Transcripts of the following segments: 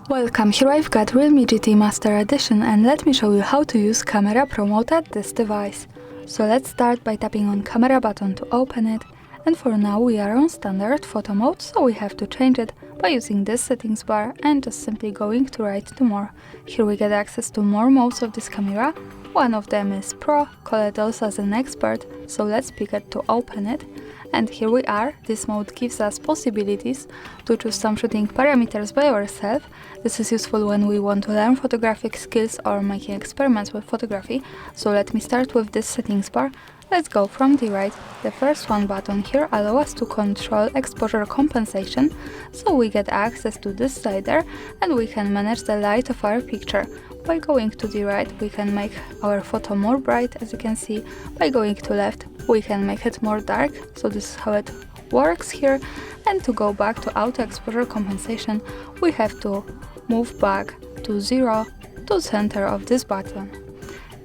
Welcome, here I've got REALME GT Master Edition and let me show you how to use Camera Pro mode at this device. So let's start by tapping on Camera button to open it, and for now we are on standard photo mode, so we have to change it by using this settings bar and just simply going to right to more. Here we get access to more modes of this camera. One of them is Pro, call it also as an expert, so let's pick it to open it. And here we are. This mode gives us possibilities to choose some shooting parameters by ourselves. This is useful when we want to learn photographic skills or making experiments with photography. So let me start with this settings bar. Let's go from the right. The first one button here allows us to control exposure compensation, so we get access to this slider and we can manage the light of our picture. By going to the right, we can make our photo more bright, as you can see. By going to left, we can make it more dark, so this is how it works here. And to go back to auto exposure compensation, we have to move back to 0 to center of this button.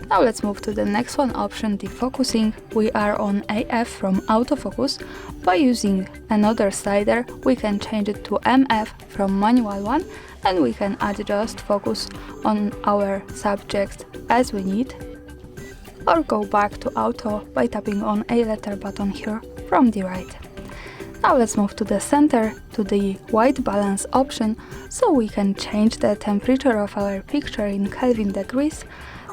Now let's move to the next one option, defocusing. We are on AF from autofocus. By using another slider, we can change it to MF from manual one, and we can adjust focus on our subject as we need, or go back to auto by tapping on a letter button here from the right. Now let's move to the center, to the white balance option, so we can change the temperature of our picture in Kelvin degrees.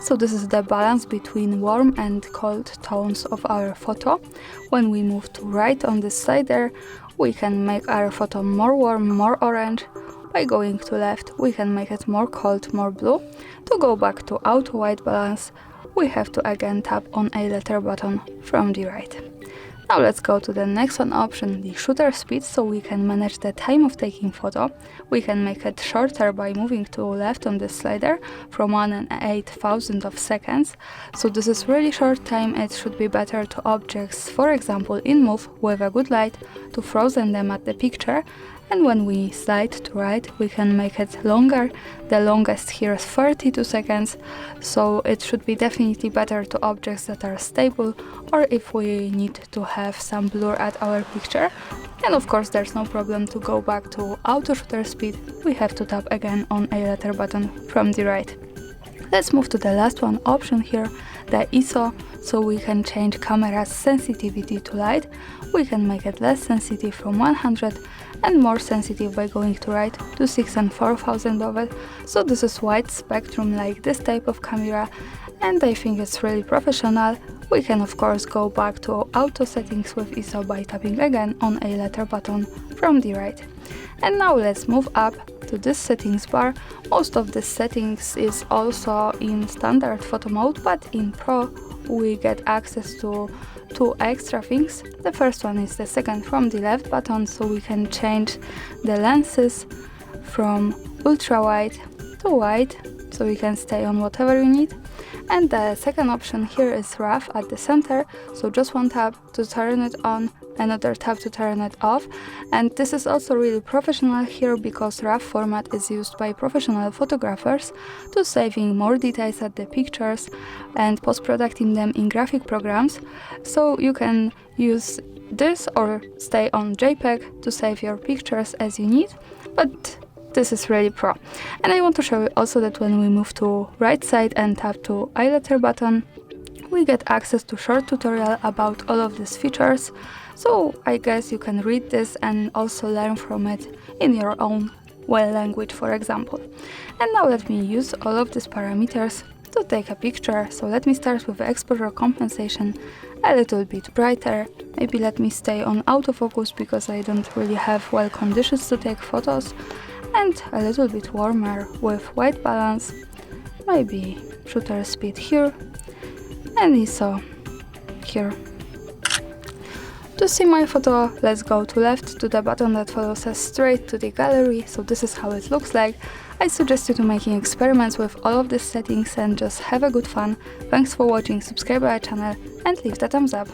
So this is the balance between warm and cold tones of our photo. When we move to right on this slider, we can make our photo more warm, more orange. By going to left, we can make it more cold, more blue. To go back to auto white balance, we have to again tap on a letter button from the right. Now let's go to the next one option, the shutter speed, so we can manage the time of taking photo. We can make it shorter by moving to left on this slider from 1/8,000 of seconds. So this is really short time. It should be better to objects, for example in move with a good light, to frozen them at the picture. And when we slide to right, we can make it longer. The longest here is 32 seconds, so it should be definitely better to objects that are stable, or if we need to have some blur at our picture. And of course there's no problem to go back to auto shutter speed. We have to tap again on a letter button from the right. Let's move to the last one option here, the ISO, so we can change camera's sensitivity to light. We can make it less sensitive from 100 and more sensitive by going to right to 6 and 4000 of it. So this is wide spectrum like this type of camera, and I think it's really professional. We can of course go back to auto settings with ISO by tapping again on a letter button from the right. And now let's move up to this settings bar. Most of the settings is also in standard photo mode, but in Pro we get access to two extra things. The first one is the second from the left button, so we can change the lenses from ultra wide to wide, so we can stay on whatever you need. And the second option here is RAW at the center, so just one tap to turn it on, another tap to turn it off. And this is also really professional here, because RAW format is used by professional photographers to saving more details at the pictures and post-producing them in graphic programs. So you can use this or stay on JPEG to save your pictures as you need, but this is really pro. And I want to show you also that when we move to right side and tap to I letter button, we get access to short tutorial about all of these features. So I guess you can read this and also learn from it in your own language, for example. And now let me use all of these parameters to take a picture. So let me start with exposure compensation a little bit brighter. Maybe let me stay on autofocus because I don't really have well conditions to take photos. And a little bit warmer with white balance, maybe shutter speed here, and ISO here. To see my photo, let's go to left to the button that follows us straight to the gallery, so this is how it looks like. I suggest you to making experiments with all of these settings and just have a good fun. Thanks for watching, subscribe our channel and leave the thumbs up.